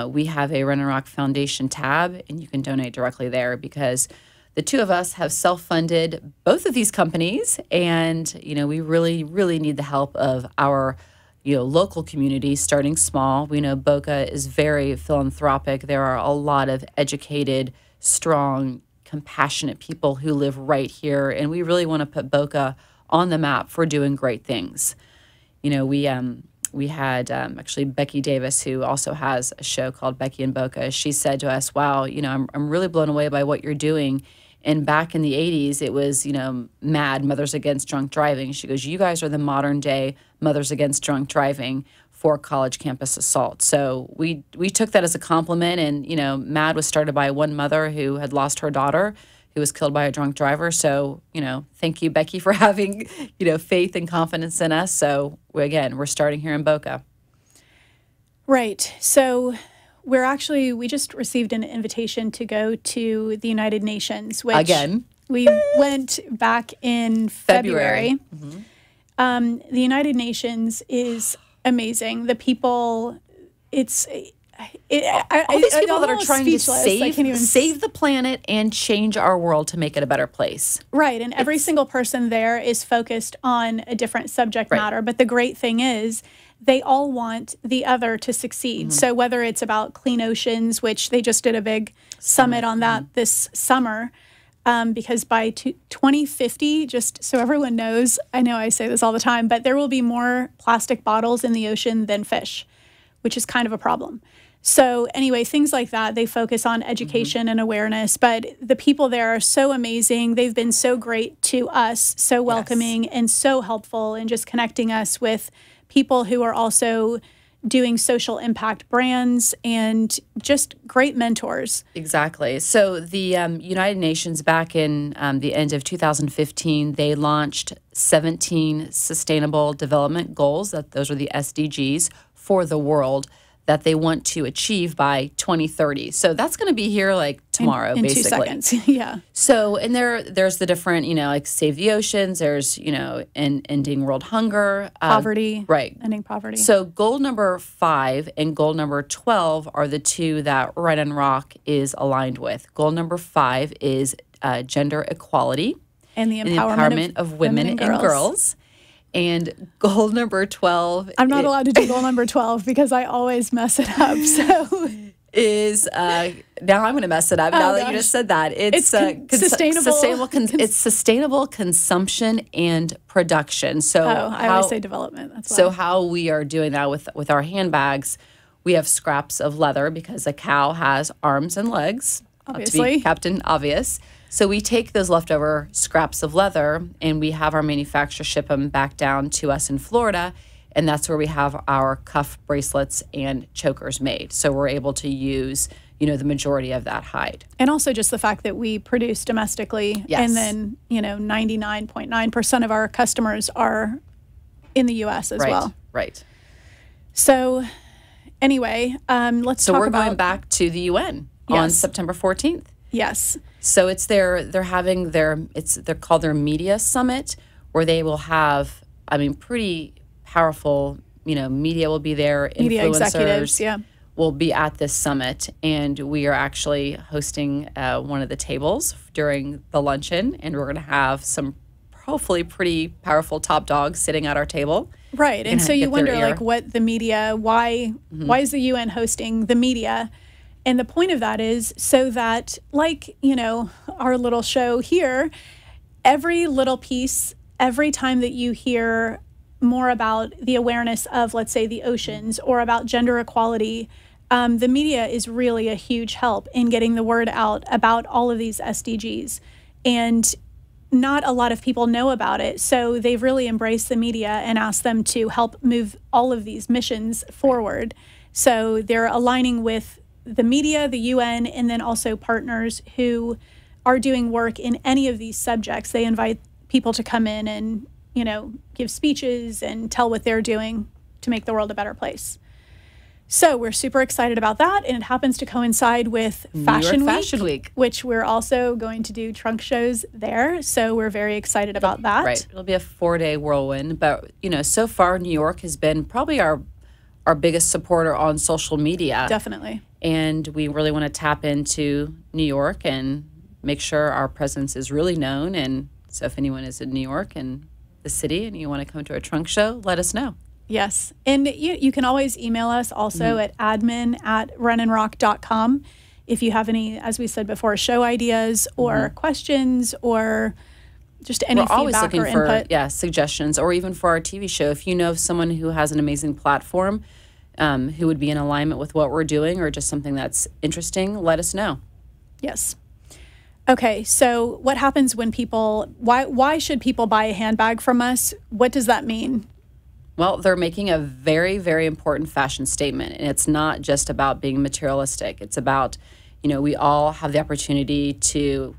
We have a Wren and Roch Foundation tab, and you can donate directly there because the two of us have self-funded both of these companies, and we really, really need the help of our local community, starting small. We know Boca is very philanthropic. There are a lot of educated, strong, compassionate people who live right here, and we really want to put Boca on the map for doing great things. We had actually Becky Davis, who also has a show called Becky and Boca. She said to us, wow, I'm really blown away by what you're doing. And back in the 80s, it was, MAD, Mothers Against Drunk Driving. She goes, you guys are the modern day Mothers Against Drunk Driving for college campus assault. So we took that as a compliment. And, MAD was started by one mother who had lost her daughter who was killed by a drunk driver. So, thank you, Becky, for having, faith and confidence in us. So we're starting here in Boca.
Right. So we just received an invitation to go to the United Nations, which
again,
we went back in February. Mm-hmm. The United Nations is amazing. The people, all these
people that are trying to save the planet and change our world to make it a better place.
Right. And every single person there is focused on a different subject matter. But the great thing is they all want the other to succeed. Mm-hmm. So whether it's about clean oceans, which they just did a big summit on that this summer, because by 2050, just so everyone knows, I know I say this all the time, but there will be more plastic bottles in the ocean than fish, which is kind of a problem. So anyway, things like that, they focus on education and awareness, but the people there are so amazing. They've been so great to us, so welcoming and so helpful in just connecting us with people who are also doing social impact brands and just great mentors.
Exactly. So the United Nations back in the end of 2015, they launched 17 Sustainable Development Goals. Those are the SDGs for the world that they want to achieve by 2030. So that's going to be here like tomorrow,
in
basically.
2 seconds. Yeah.
So, and there's the different, like save the oceans, there's, ending world hunger.
Poverty.
Right.
Ending poverty.
So goal number 5 and goal number 12 are the two that Wren and Roch is aligned with. Goal number 5 is gender equality.
And the empowerment
of women and girls. And goal number 12.
I'm not allowed to do goal number 12 because I always mess it up. So
is now I'm going to mess it up. Now that you just said that, it's sustainable. It's sustainable consumption and production. So
I always say development. That's why.
So how we are doing that with our handbags, we have scraps of leather because a cow has arms and legs.
Obviously,
to be Captain Obvious. So we take those leftover scraps of leather and we have our manufacturer ship them back down to us in Florida. And that's where we have our cuff bracelets and chokers made. So we're able to use, the majority of that hide.
And also just the fact that we produce domestically.
Yes.
And then, 99.9% of our customers are in the U.S. as well.
Right.
So anyway, let's talk about...
So we're going back to the UN on September 14th.
Yes.
So it's they're having they're called their media summit, where they will have, pretty powerful, media will be there.
Media executives,
will be at this summit, and we are actually hosting one of the tables during the luncheon, and we're going to have some hopefully pretty powerful top dogs sitting at our table.
Right, and so you wonder, what the media, why is the UN hosting the media? And the point of that is so that, our little show here, every little piece, every time that you hear more about the awareness of, let's say, the oceans or about gender equality, the media is really a huge help in getting the word out about all of these SDGs. And not a lot of people know about it. So they've really embraced the media and asked them to help move all of these missions forward. So they're aligning with the media, the UN, and then also partners who are doing work in any of these subjects. They invite people to come in and, give speeches and tell what they're doing to make the world a better place. So we're super excited about that, and it happens to coincide with Fashion Week, which we're also going to do trunk shows there. So we're very excited about that.
Right. It'll be a 4-day whirlwind, but, so far New York has been probably our biggest supporter on social media.
Definitely.
And we really want to tap into New York and make sure our presence is really known. And so if anyone is in New York and the city and you want to come to a trunk show, let us know.
Yes. And you can always email us also at admin@wrenandroch.com if you have any, as we said before, show ideas or questions or just any feedback or input. We're always looking
for suggestions, or even for our TV show. If you know of someone who has an amazing platform, who would be in alignment with what we're doing or just something that's interesting, let us know.
Yes. Okay, so what happens when people, why should people buy a handbag from us? What does that mean?
Well, they're making a very, very important fashion statement. And it's not just about being materialistic. It's about, we all have the opportunity to,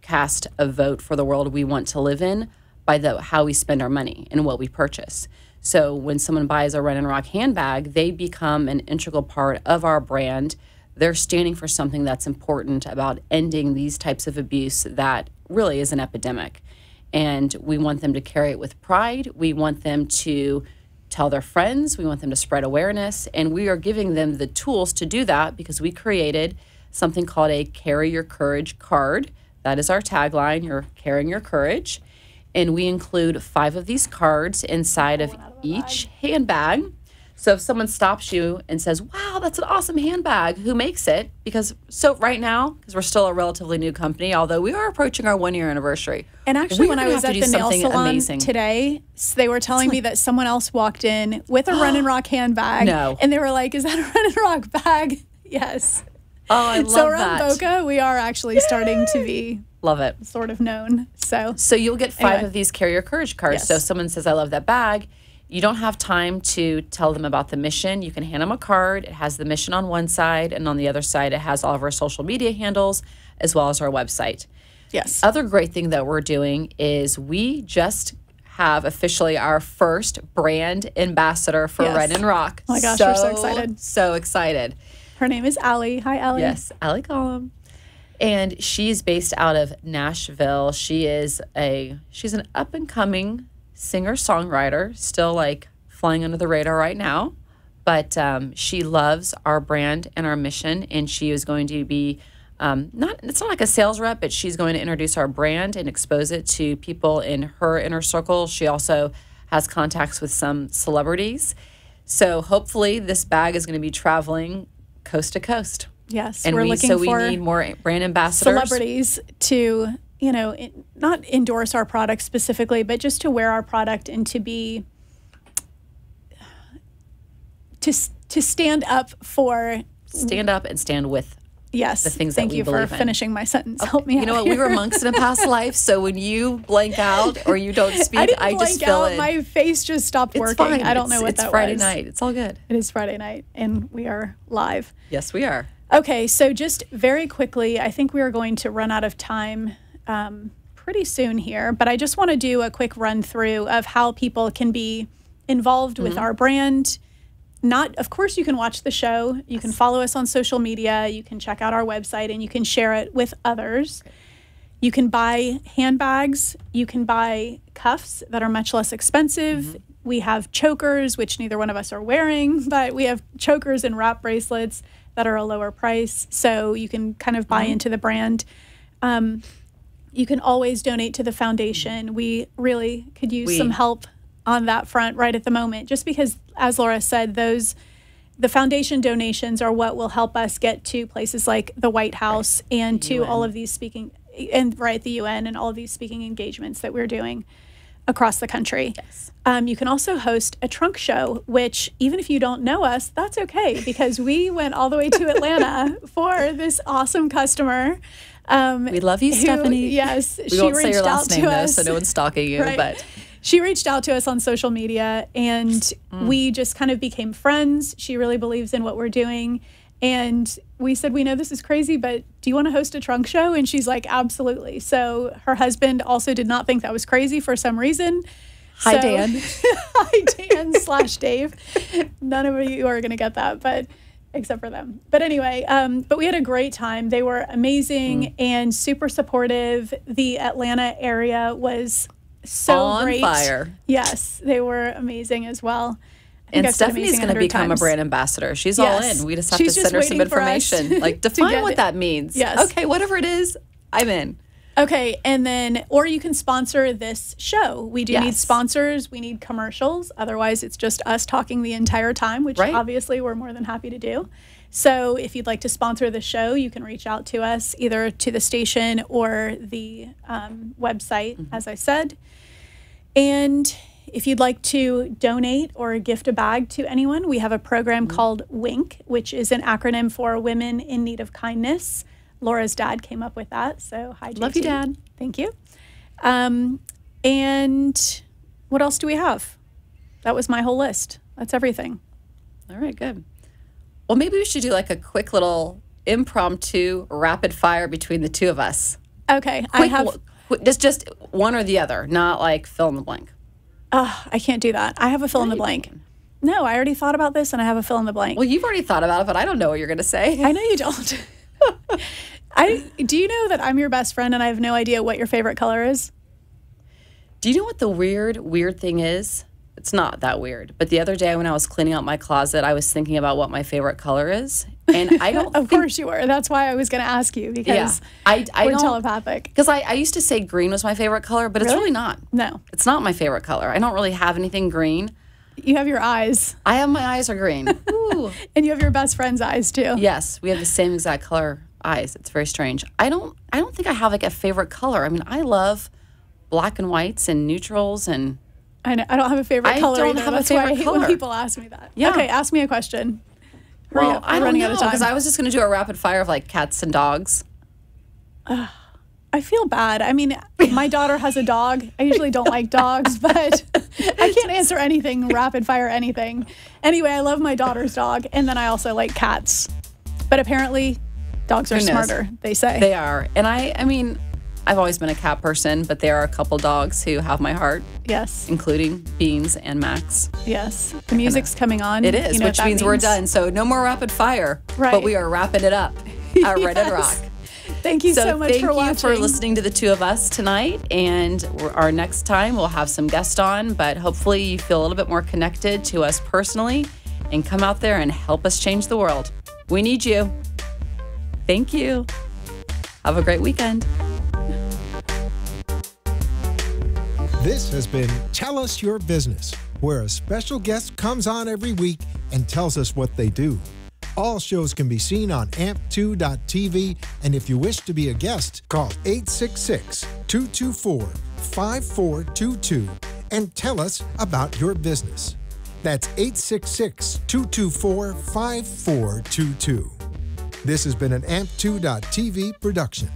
cast a vote for the world we want to live in by how we spend our money and what we purchase. So when someone buys a Wren and Roch handbag, they become an integral part of our brand. They're standing for something that's important about ending these types of abuse that really is an epidemic. And we want them to carry it with pride. We want them to tell their friends. We want them to spread awareness. And we are giving them the tools to do that because we created something called a Carry Your Courage card. That is our tagline, you're carrying your courage. And we include 5 of these cards inside of each handbag. So if someone stops you and says, wow, that's an awesome handbag, who makes it? Right now, because we're still a relatively new company, although we are approaching our 1-year anniversary.
And actually, when I was at the nail salon today, they were telling me that someone else walked in with a Wren and Roch handbag.
No.
And they were like, is that a Wren and Roch bag? Yes.
Oh, I love that.
So around Boca, we are actually starting to be
love it.
Sort of known. So
you'll get 5 of these Carry Your Courage cards.
Yes.
So if someone says, I love that bag, you don't have time to tell them about the mission. You can hand them a card. It has the mission on one side, and on the other side, it has all of our social media handles as well as our website.
Yes.
Other great thing that we're doing is we just have officially our first brand ambassador for Wren and Roch.
Oh my gosh, we're so excited.
So excited.
Her name is Allie. Hi, Allie.
Yes, Allie Collum. And she's based out of Nashville. She's an up-and-coming singer-songwriter, still like flying under the radar right now. But she loves our brand and our mission, and she is going to be it's not like a sales rep, but she's going to introduce our brand and expose it to people in her inner circle. She also has contacts with some celebrities. So hopefully this bag is going to be traveling coast to coast.
Yes,
and
we're looking for
we need more brand ambassadors.
Celebrities to, not endorse our product specifically, but just to wear our product and to be, to stand up for.
Stand up and stand with.
Yes.
The things
Thank
that we
you
believe
for
in.
finishing my sentence. Help me out.
You know what? We were monks in a past life, so when you blank out or you don't speak, I just fill in.
My face just stopped working.
Fine.
I don't know what that was.
It's Friday night. It's all good.
It is Friday night, and we are live.
Yes, we are.
Okay, so just very quickly, I think we are going to run out of time pretty soon here, but I just want to do a quick run through of how people can be involved with our brand. Of course, you can watch the show, you can follow us on social media, you can check out our website, and you can share it with others. You can buy handbags, you can buy cuffs that are much less expensive. We have chokers, which neither one of us are wearing, but we have chokers and wrap bracelets that are a lower price, so you can kind of buy into the brand. You can always donate to the foundation. We really could use some help on that front right at the moment, just because, as Laura said, the foundation donations are what will help us get to places like the White House and to all of these speaking, the UN and all of these speaking engagements that we're doing across the country.
Yes.
You can also host a trunk show, which even if you don't know us, that's okay, because we went all the way to Atlanta for this awesome customer.
We love you, Stephanie.
Yes.
We won't say your last name, though, so no one's stalking you.
Right.
But
she reached out to us on social media, and we just kind of became friends. She really believes in what we're doing. And we said, we know this is crazy, but do you want to host a trunk show? And she's like, absolutely. So her husband also did not think that was crazy for some reason.
Hi, Dan.
Hi, Dan / Dave. None of you are going to get that, but except for them. But anyway, but we had a great time. They were amazing and super supportive. The Atlanta area was so great.
On fire.
Yes, they were amazing as well.
And Stephanie's going to become a brand ambassador. She's all in. We just have to send her some information. Like, define what that means.
Yes.
Okay, whatever it is, I'm in.
Okay, and then, or you can sponsor this show. We do need sponsors. We need commercials. Otherwise, it's just us talking the entire time, which obviously we're more than happy to do. So if you'd like to sponsor the show, you can reach out to us, either to the station or the website, as I said. And if you'd like to donate or gift a bag to anyone, we have a program called WINK, which is an acronym for Women in Need of Kindness. Laura's dad came up with that, so hi, JT.
Love you, Dad.
Thank you. And what else do we have? That was my whole list. That's everything.
All right, good. Well, maybe we should do like a quick little impromptu rapid fire between the two of us.
Okay.
Just one or the other, not like fill in the blank.
I can't do that. I have a fill in the blank. No, I already thought about this and I have a fill in the blank.
Well, you've already thought about it, but I don't know what you're going to say.
I know you don't. Do you know that I'm your best friend and I have no idea what your favorite color is?
Do you know what the weird thing is? It's not that weird. But the other day when I was cleaning out my closet, I was thinking about what my favorite color is. And I don't
Of course you were. That's why I was going to ask you, because
I
we're
don't,
telepathic.
Because I used to say green was my favorite color, but it's really not.
No.
It's not my favorite color. I don't really have anything green.
You have your eyes.
I have my eyes are green. Ooh.
And you have your best friend's eyes too.
Yes, we have the same exact color eyes. It's very strange. I don't think I have like a favorite color. I mean, I love black and whites and neutrals and
I know. I don't have a favorite color.
I don't have a favorite
why I hate
color
when people ask me that.
Yeah.
Okay, ask me a question. Hurry
well,
up.
I
We're
don't
running
know
out of time.
because I was just going to do a rapid fire of like cats and dogs.
I feel bad. I mean, my daughter has a dog. I usually don't like dogs, but I can't answer anything, rapid fire anything. Anyway, I love my daughter's dog, and then I also like cats. But apparently, dogs are smarter, they say.
They are. And I mean, I've always been a cat person, but there are a couple dogs who have my heart.
Yes.
Including Beans and Max.
Yes. The music's coming on.
It is, which means we're done. So no more rapid fire.
Right.
But we are wrapping it up at Red and Rock.
Thank you so much for watching.
Thank you for listening to the two of us tonight. And our next time, we'll have some guests on, but hopefully you feel a little bit more connected to us personally and come out there and help us change the world. We need you. Thank you. Have a great weekend.
This has been Tell Us Your Business, where a special guest comes on every week and tells us what they do. All shows can be seen on amp2.tv, and if you wish to be a guest, call 866-224-5422 and tell us about your business. That's 866-224-5422. This has been an amp2.tv production.